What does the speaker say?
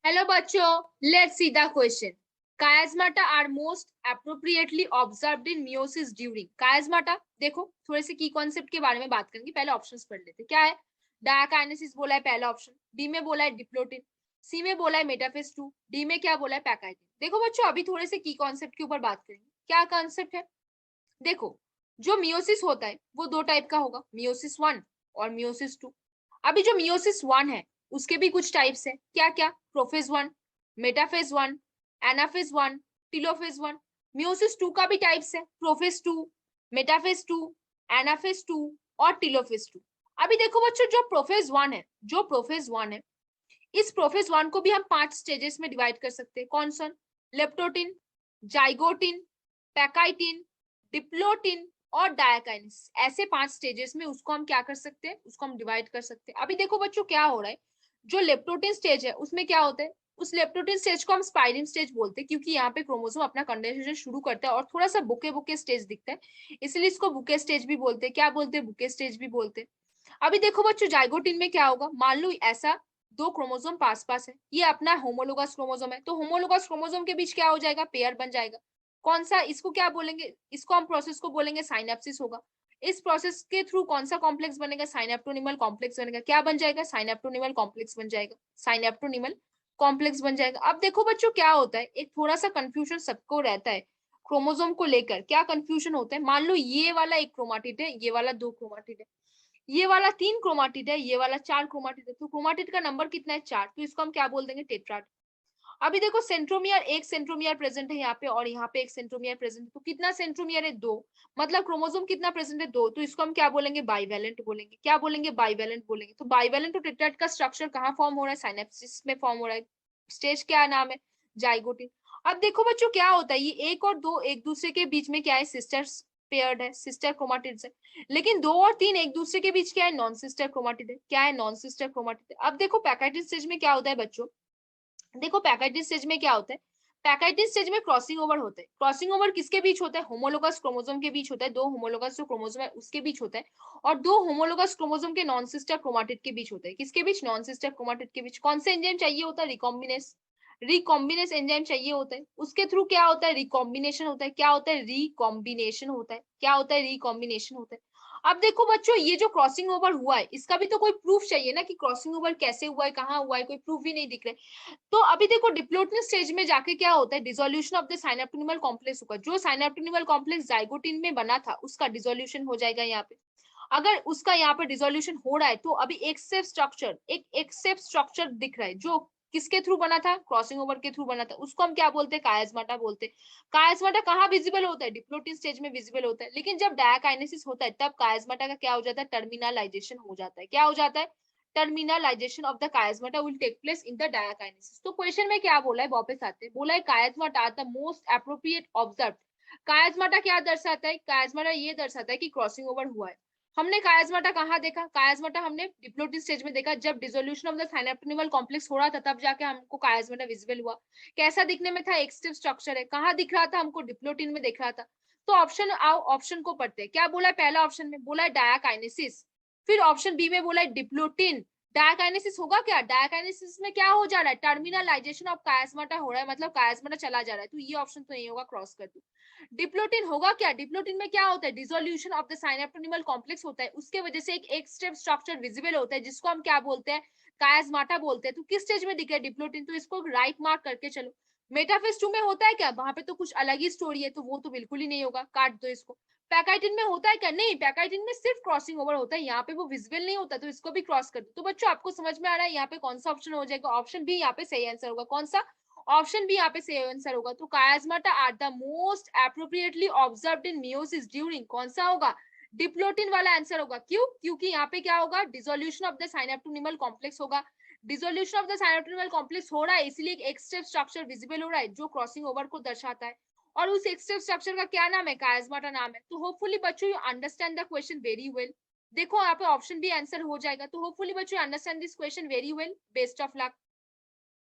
Hello बच्चों, let's see the question. Chiasmata are most appropriately observed in meiosis during. Chiasmata देखो, थोड़े से की कॉन्सेप्ट के बारे में बात करेंगे. पहले ऑप्शंस पढ़ लेते. क्या है? डायकाइनेसिस बोला है पहला ऑप्शन, बी में बोला है डिप्लोटिन, सी में बोला है मेटाफेज 2, डी में क्या बोला है पैकाइटिन. देखो बच्चों, अभी थोड़े से की कॉन्सेप्ट के ऊपर बात करेंगे. क्या कॉन्सेप्ट है? देखो, जो मियोसिस होता है वो दो टाइप का होगा, मियोसिस 1 और मियोसिस 2. अभी जो मियोसिस 1 है उसके भी कुछ टाइप्स है. क्या क्या? Prophase 1, metaphase 1, anaphase 1, telophase 1. Meiosis 2 का भी टाइप्स है, प्रोफेज 2, मेटाफेज 2, एनाफेज 2 और टीलोफेज 2. अभी देखो बच्चों, जो प्रोफेज 1 है, इस प्रोफेज 1 को भी हम 5 स्टेजेस में डिवाइड कर सकते हैं. कौन सा? लेप्टोटिन, जाइगोटिन, पैकाइटिन, डिप्लोटिन और डायकाइनेसिस. ऐसे 5 स्टेजेस में उसको हम क्या कर सकते हैं, उसको हम डिवाइड कर सकते हैं. अभी देखो बच्चों, क्या हो रहा है, जो लेप्टोटिन स्टेज है उसमें क्या होता है, उस लेप्टोटिन स्टेज को हम स्पाइरिन स्टेज बोलते हैं, क्योंकि यहाँ पे क्रोमोसोम अपना कंडेंसेशन शुरू करता है और थोड़ा सा बुके बुके स्टेज दिखता है, इसलिए इसको बुके स्टेज भी बोलते हैं. क्या बोलते हैं? बुके स्टेज भी बोलते हैं. अभी देखो बच्चों, जाइगोटिन में क्या होगा, मान लो ऐसा दो क्रोमोसोम पास पास है, ये अपना होमोलोगस क्रोमोसोम है, तो होमोलोगस क्रोमोसोम के बीच क्या हो जाएगा, पेयर बन जाएगा. कौन सा? इसको क्या बोलेंगे, इसको हम प्रोसेस को बोलेंगे साइनेप्सिस होगा. इस प्रोसेस के थ्रू कौन सा कॉम्प्लेक्स बनेगा, साइनेप्टोनिमल कॉम्प्लेक्स बनेगा. क्या बन जाएगा? साइनेप्टोनिमल कॉम्प्लेक्स बन जाएगा. साइनेप्टोनिमल कॉम्प्लेक्स बन जाएगा. अब देखो बच्चों, क्या होता है, एक थोड़ा सा कंफ्यूजन सबको रहता है क्रोमोसोम को लेकर. क्या कंफ्यूजन होता है? मान लो ये वाला एक क्रोमाटिड है, ये वाला दो क्रोमाटिड है, ये वाला 3 क्रोमाटिड है, ये वाला 4 क्रोमाटिड है, तो क्रोमाटिड का नंबर कितना है? 4. तो इसको हम क्या बोल देंगे? टेट्राड. अभी देखो, सेंट्रोमियर, एक सेंट्रोमियर प्रेजेंट है यहाँ पे और यहाँ पे एक सेंट्रोमियर प्रेजेंट है, तो कितना सेंट्रोमियर है? 2. मतलब क्रोमोसोम कितना प्रेजेंट है? 2. तो इसको हम क्या बोलेंगे? बाइवेलेंट बोलेंगे. क्या बोलेंगे? बाइवेलेंट बोलेंगे. तो बाइवेलेंट और टेट्राड का स्ट्रक्चर कहाँ फॉर्म हो रहा है? साइनेप्सिस में फॉर्म हो रहा है. स्टेज क्या नाम है? जाइगोटिन. अब देखो बच्चों, क्या होता है, ये एक और दो एक दूसरे के बीच में क्या है? सिस्टर्स पेयर्ड है, सिस्टर क्रोमाटिड्स है. लेकिन 2 और 3 एक दूसरे के बीच क्या है? नॉन सिस्टर क्रोमाटिड है. क्या है? नॉन सिस्टर क्रोमाटिड है. अब देखो, पैकेटिड स्टेज में क्या होता है बच्चों, देखो पैकेटिड स्टेज में क्या होता है, पैकेटिड स्टेज में क्रॉसिंग ओवर होता है. क्रॉसिंग ओवर किसके बीच होता है? होमोलोगस क्रोमोसोम के बीच होता है. दो होमोलोगस जो क्रोमोसोम है उसके बीच होता है, और दो होमोलोगस क्रोमोसोम के नॉन सिस्टर क्रोमाटिड के बीच होता है. किसके बीच? नॉन सिस्टर क्रोमाटिड के बीच. कौन सा एंजाइम चाहिए होता है? रिकॉम्बिनेस एंजाइम चाहिए होता है. उसके थ्रू क्या होता है? रिकॉम्बिनेशन होता है. क्या होता है? रिकॉम्बिनेशन होता है. क्या होता है? रिकॉम्बिनेशन होता है. अब देखो बच्चों, ये जो क्रॉसिंग ओवर हुआ है, इसका भी तो कोई प्रूफ चाहिए ना, कि क्रॉसिंग ओवर कैसे हुआ है, कहाँ हुआ है, कोई प्रूफ भी नहीं दिख रहा है. तो अभी देखो, डिप्लोटिन स्टेज में जाके क्या होता है, डिसोल्यूशन ऑफ द साइनेप्टोनिमल कॉम्प्लेक्स होगा. जो साइनेप्टोनिमल कॉम्प्लेक्स जाइगोटिन में बना था उसका डिसोल्यूशन हो जाएगा यहाँ पे. अगर उसका यहाँ पे डिसोल्यूशन हो रहा है तो अभी एक सेफ स्ट्रक्चर दिख रहा है, जो किसके थ्रू बना था? क्रॉसिंग ओवर के थ्रू बना था. उसको हम क्या बोलते हैं? कायस्माटा बोलते हैं. कायस्माटा कहाँ विजिबल होता है? डिप्लोटिन स्टेज में विजिबल होता है. लेकिन जब डायकाइनेसिस होता है तब कायस्माटा का क्या हो जाता है? टर्मिनलाइजेशन हो जाता है. क्या हो जाता है? Terminalization of the chiasmata will take place in the diakinesis. तो क्वेश्चन में क्या बोला है, वापस आते हैं, बोला है chiasmata are the most appropriate observe. Chiasmata क्या दर्शाता है? कायस्माटा ये दर्शाता है कि क्रॉसिंग ओवर हुआ है. हमने कायस्माटा कहाँ देखा? कायस्माटा हमने डिप्लोटिन स्टेज में देखा, जब डिसोल्यूशन ऑफ द साइनेप्टोनिमल कॉम्प्लेक्स हो रहा था तब जाके हमको कायस्माटा विजिबल हुआ. कैसा दिखने में था? एक स्टिफ स्ट्रक्चर है. कहाँ दिख रहा था हमको? डिप्लोटिन में दिख रहा था. तो ऑप्शन आओ, ऑप्शन को पढ़ते हैं. क्या बोला है पहला ऑप्शन में? बोला है डायकाइनेसिस. फिर ऑप्शन बी में बोला है डिप्लोटिन. डायकाइनेसिस होगा क्या? डायकाइनेसिस में क्या हो जा रहा है? टर्मिनलाइजेशन ऑफ कायस्माटा हो रहा है, मतलब कायस्माटा चला जा रहा है. तो ये ऑप्शन तो नहीं होगा, क्रॉस कर दो. डिप्लोटिन होगा क्या? डिप्लोटिन में क्या होता है? डिसोल्यूशन ऑफ द साइनेप्टोनिमल कॉम्प्लेक्स होता है, उसके वजह से एक स्टेप स्ट्रक्चर विजिबल होता है, जिसको हम क्या बोलते हैं? कायस्माटा बोलते हैं. तो किस स्टेज में दिख रहा है डिप्लोटिन? तो इसको राइट मार्क करके चलो. मेटाफेज 2 में होता है क्या? वहां पे तो कुछ अलग ही स्टोरी है, तो वो तो बिल्कुल ही नहीं होगा, काट दो इसको. पैकाइटिन में होता है क्या? नहीं, पैकाइटिन में सिर्फ क्रॉसिंग ओवर होता है, यहाँ पे वो विजिबल नहीं होता, तो इसको भी क्रॉस कर दो. तो बच्चों, आपको समझ में आ रहा है यहाँ पे कौन सा ऑप्शन हो जाएगा? ऑप्शन बी यहाँ पे सही आंसर होगा. कौन सा? ऑप्शन बी यहाँ पे सही आंसर होगा. तो chiasmata are the most appropriately observed in meiosis during. कौन सा होगा? डिप्लोटिन वाला आंसर होगा. क्यों? क्योंकि यहाँ पे क्या होगा? डिसोल्यूशन ऑफ द साइनेप्टोनिमल कॉम्प्लेक्स होगा. डिसोल्यूशन ऑफ द साइनेप्टोनिमल कॉम्प्लेक्स हो रहा है, इसलिए एक स्टेप स्ट्रक्चर विजिबल हो रहा है, जो क्रॉसिंग ओवर को दर्शाता है. और उस एक स्टेप स्ट्रक्चर का क्या नाम है? कायस्माटा नाम है. तो होपफुली बच्चों you understand the question very well. देखो यहाँ पे ऑप्शन भी आंसर हो जाएगा. तो होपफुली बच्चों understand this question very well. Best of luck.